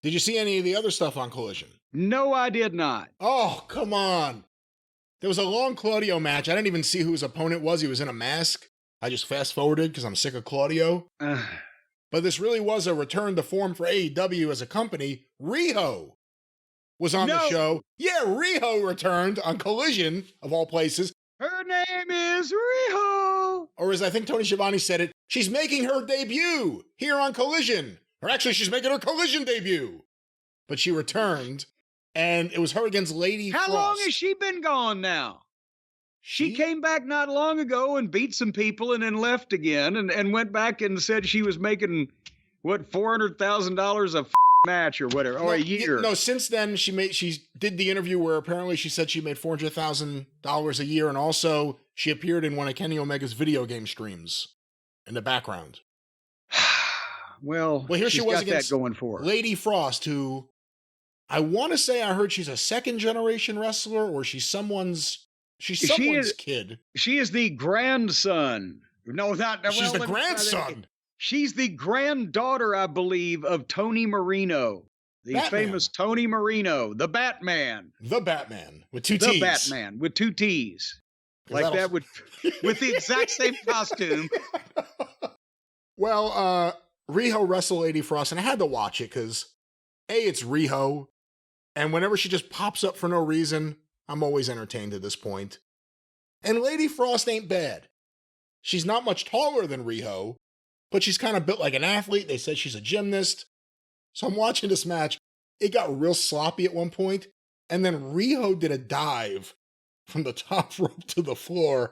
Did you see any of the other stuff on Collision? No, I did not. Oh, come on. There was a long Claudio match. I didn't even see who his opponent was. He was in a mask. I just fast forwarded because I'm sick of Claudio. But this really was a return to form for AEW as a company. Riho was on the show. Yeah, Riho returned on Collision, of all places. Her name is Riho. Or as I think Tony Schiavone said it, she's making her debut here on Collision. Or actually, she's making her Collision debut. But she returned, and it was her against Lady Frost. How long has she been gone now? She came back not long ago and beat some people and then left again and went back and said she was making, what, $400,000 a match or whatever, or a year. No, since then, she did the interview where apparently she said she made $400,000 a year, and also she appeared in one of Kenny Omega's video game streams in the background. Well, here she was against that going for her. Lady Frost, who I want to say I heard she's a second-generation wrestler, or she's someone's kid. She is the grandson. No, she's the grandson. She's the granddaughter, I believe, of Tony Marino. The famous Tony Marino, the Batman. The Batman with two T's. The Batman with two T's. Like that with the exact same costume. Well, Riho wrestled Lady Frost, and I had to watch it because, A, it's Riho, and whenever she just pops up for no reason, I'm always entertained at this point. And Lady Frost ain't bad. She's not much taller than Riho, but she's kind of built like an athlete. They said she's a gymnast. So I'm watching this match. It got real sloppy at one point, and then Riho did a dive from the top rope to the floor.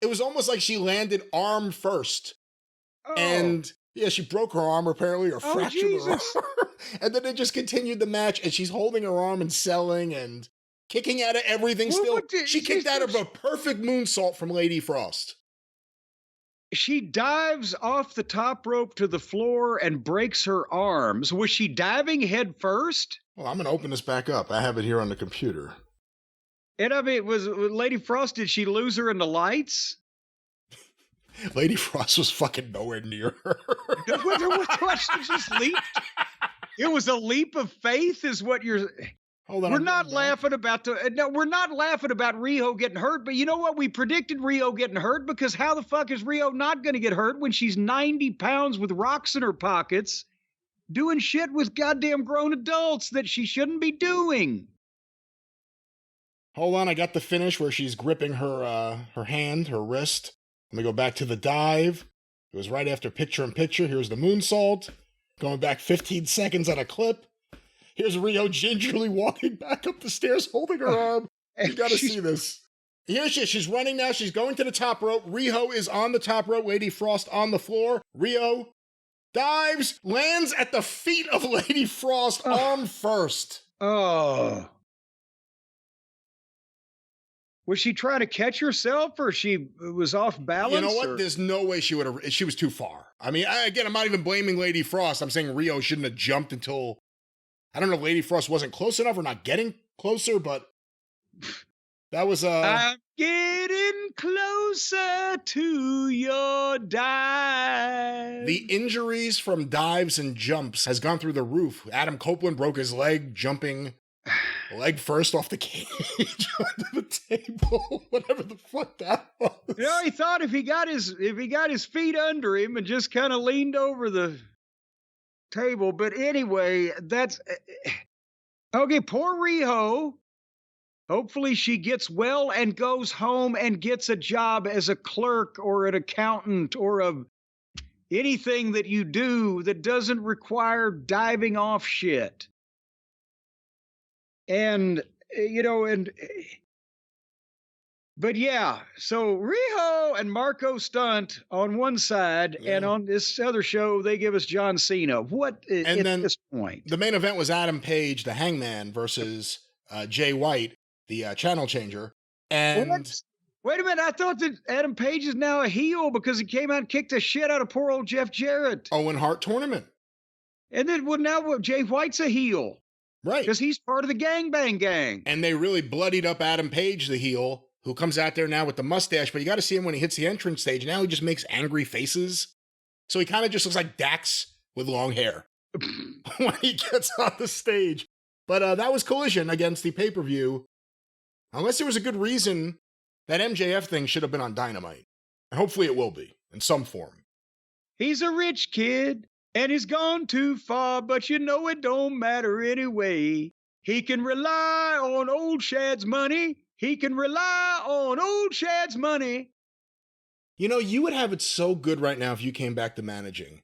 It was almost like she landed arm first. Oh. And yeah, she broke her arm apparently, or fractured her arm. And then it just continued the match, and she's holding her arm and selling and kicking out of everything still. She kicked out of a perfect moonsault from Lady Frost. She dives off the top rope to the floor and breaks her arms. Was she diving head first? Well, I'm going to open this back up. I have it here on the computer. And I mean, was Lady Frost, did she lose her in the lights? Lady Frost was fucking nowhere near her. She just leaped. It was a leap of faith, is what you're. Hold on. We're not laughing about Riho getting hurt, but you know what? We predicted Riho getting hurt because how the fuck is Riho not going to get hurt when she's 90 pounds with rocks in her pockets, doing shit with goddamn grown adults that she shouldn't be doing? Hold on, I got the finish where she's gripping her hand, her wrist. Let me go back to the dive. It was right after picture-in-picture. Here's the moonsault. Going back 15 seconds on a clip. Here's Riho gingerly walking back up the stairs, holding her arm. You gotta see this. Here she is. She's running now. She's going to the top rope. Riho is on the top rope. Lady Frost on the floor. Riho dives, lands at the feet of Lady Frost, arm first. Oh. Was she trying to catch herself, or she was off balance? You know what? There's no way she would have. She was too far. I mean, again, I'm not even blaming Lady Frost. I'm saying Riho shouldn't have jumped until, I don't know if Lady Frost wasn't close enough or not getting closer, but that was I'm getting closer to your dive. The injuries from dives and jumps has gone through the roof. Adam Copeland broke his leg jumping leg first off the cage onto the table. Whatever the fuck that was. You know, he thought if he got his feet under him and just kind of leaned over the table. But anyway, that's okay. Poor Riho. Hopefully she gets well and goes home and gets a job as a clerk or an accountant or anything that you do that doesn't require diving off shit. And, you know, but yeah, so Riho and Marco Stunt on one side, and on this other show, they give us John Cena. What at this point? The main event was Adam Page, the Hangman, versus Jay White, the channel changer. And wait a minute, I thought that Adam Page is now a heel because he came out and kicked the shit out of poor old Jeff Jarrett. Owen Hart tournament. And then, well, now Jay White's a heel. Right. Because he's part of the Gangbang Gang. And they really bloodied up Adam Page, the heel, who comes out there now with the mustache, but you got to see him when he hits the entrance stage. Now he just makes angry faces. So he kind of just looks like Dax with long hair. when he gets on the stage. But that was Collision against the pay-per-view. Unless there was a good reason, that MJF thing should have been on Dynamite. And hopefully it will be, in some form. He's a rich kid, and he's gone too far, but you know it don't matter anyway. He can rely on old Shad's money. He can rely on old Shad's money. You know, you would have it so good right now if you came back to managing.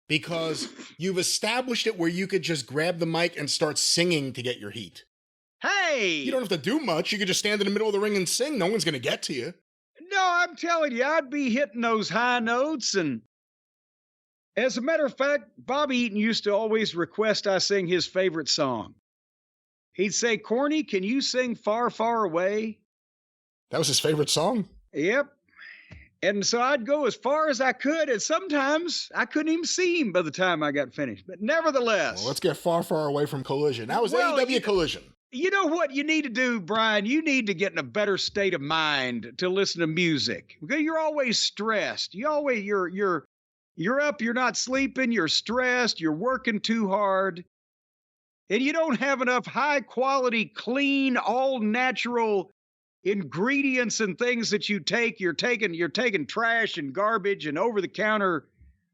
Because you've established it where you could just grab the mic and start singing to get your heat. Hey! You don't have to do much. You could just stand in the middle of the ring and sing. No one's going to get to you. No, I'm telling you, I'd be hitting those high notes. And as a matter of fact, Bobby Eaton used to always request I sing his favorite song. He'd say, Corny, can you sing Far, Far Away? That was his favorite song? Yep. And so I'd go as far as I could, and sometimes I couldn't even see him by the time I got finished. But nevertheless. Well, let's get far, far away from Collision. That was AEW Collision. You know what you need to do, Brian? You need to get in a better state of mind to listen to music. Because you're always stressed. You're up, you're not sleeping, you're stressed, you're working too hard. And you don't have enough high quality, clean, all natural ingredients and things that you take. You're taking trash and garbage and over the counter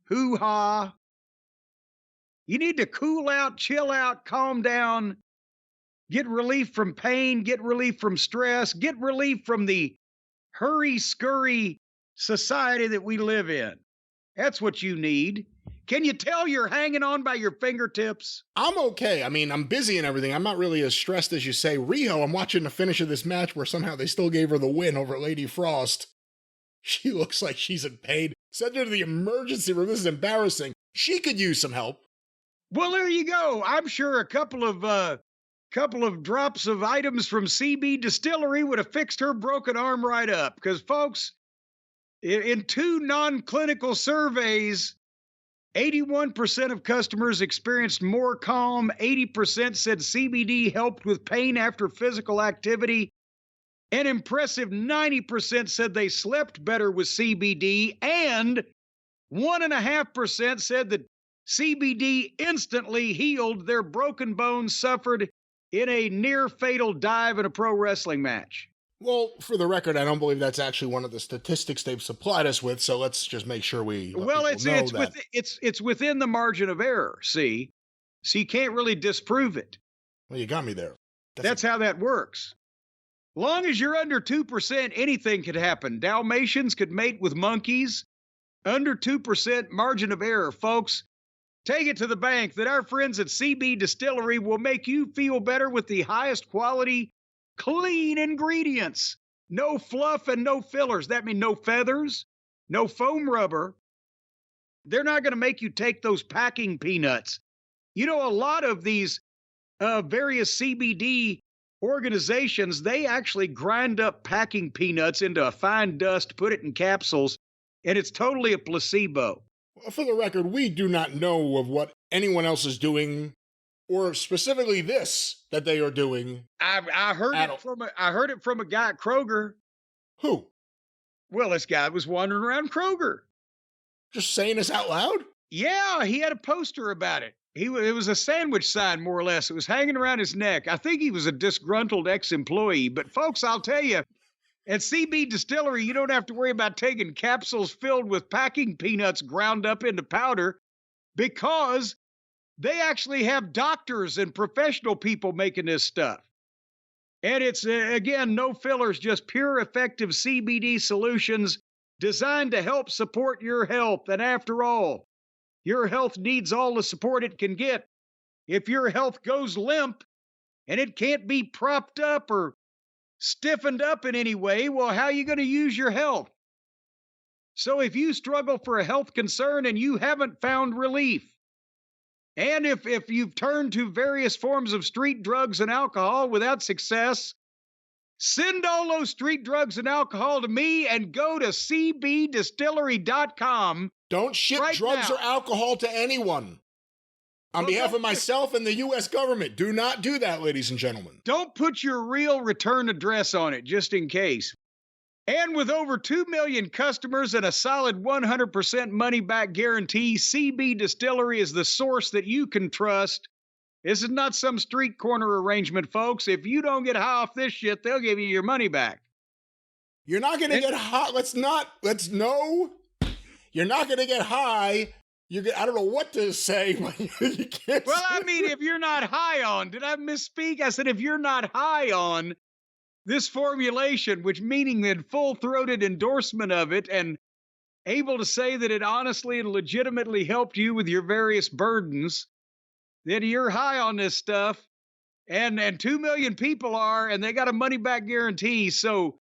hoo-ha. You need to cool out, chill out, calm down, get relief from pain, get relief from stress, get relief from the hurry-scurry society that we live in. That's what you need. Can you tell you're hanging on by your fingertips? I'm okay. I mean, I'm busy and everything. I'm not really as stressed as you say. Riho, I'm watching the finish of this match where somehow they still gave her the win over Lady Frost. She looks like she's in pain. Send her to the emergency room. This is embarrassing. She could use some help. Well, there you go. I'm sure a couple of drops of items from CB Distillery would have fixed her broken arm right up. Because, folks, in 2 non-clinical surveys, 81% of customers experienced more calm. 80% said CBD helped with pain after physical activity. An impressive 90% said they slept better with CBD. And 1.5% said that CBD instantly healed their broken bones suffered in a near-fatal dive in a pro wrestling match. Well, for the record, I don't believe that's actually one of the statistics they've supplied us with, so let's just make sure we it's within the margin of error, see? So you can't really disprove it. Well, you got me there. That's how that works. Long as you're under 2%, anything could happen. Dalmatians could mate with monkeys. Under 2% margin of error, folks. Take it to the bank that our friends at CB Distillery will make you feel better with the highest quality, clean ingredients. No fluff and no fillers. That means no feathers, no foam rubber. They're not going to make you take those packing peanuts. You know, a lot of these various CBD organizations, they actually grind up packing peanuts into a fine dust, put it in capsules, and it's totally a placebo. Well, for the record, we do not know of what anyone else is doing, or specifically this that they are doing. I heard it from a guy at Kroger. Who? Well, this guy was wandering around Kroger. Just saying this out loud? Yeah, he had a poster about it. It was a sandwich sign, more or less. It was hanging around his neck. I think he was a disgruntled ex-employee. But folks, I'll tell you, at CB Distillery, you don't have to worry about taking capsules filled with packing peanuts ground up into powder, because they actually have doctors and professional people making this stuff. And it's, again, no fillers, just pure effective CBD solutions designed to help support your health. And after all, your health needs all the support it can get. If your health goes limp and it can't be propped up or stiffened up in any way, well, how are you going to use your health? So if you struggle for a health concern and you haven't found relief, and if you've turned to various forms of street drugs and alcohol without success, send all those street drugs and alcohol to me and go to cbdistillery.com. Don't ship drugs or alcohol to anyone. On behalf of myself and the U.S. government, do not do that, ladies and gentlemen. Don't put your real return address on it, just in case. And with over 2 million customers and a solid 100% money back guarantee, CB Distillery is the source that you can trust. This is not some street corner arrangement, folks. If you don't get high off this shit, they'll give you your money back. You're not going to get high. You're not going to get high. I don't know what to say. You can't. Well, I mean, if you're not high on, did I misspeak? I said, if you're not high on this formulation, which meaning the full-throated endorsement of it and able to say that it honestly and legitimately helped you with your various burdens, that you're high on this stuff, and 2 million people are, and they got a money-back guarantee. So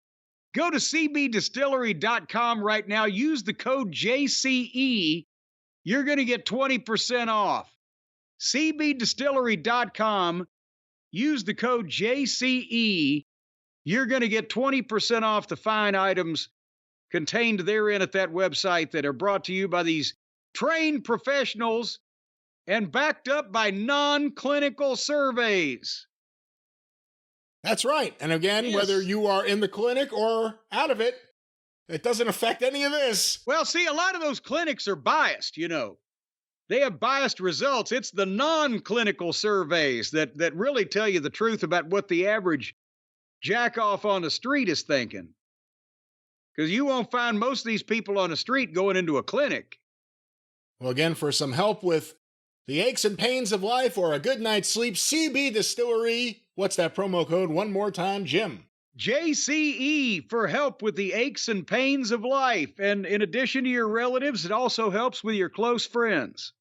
go to cbdistillery.com right now. Use the code JCE. You're going to get 20% off. cbdistillery.com. Use the code JCE. You're going to get 20% off the fine items contained therein at that website that are brought to you by these trained professionals and backed up by non-clinical surveys. That's right. And again, Yes. Whether you are in the clinic or out of it, it doesn't affect any of this. Well, see, a lot of those clinics are biased, you know. They have biased results. It's the non-clinical surveys that really tell you the truth about what the average jack-off on the street is thinking. Because you won't find most of these people on the street going into a clinic. Well, again, for some help with the aches and pains of life or a good night's sleep, CB Distillery. What's that promo code? One more time, Jim. JCE for help with the aches and pains of life. And in addition to your relatives, it also helps with your close friends.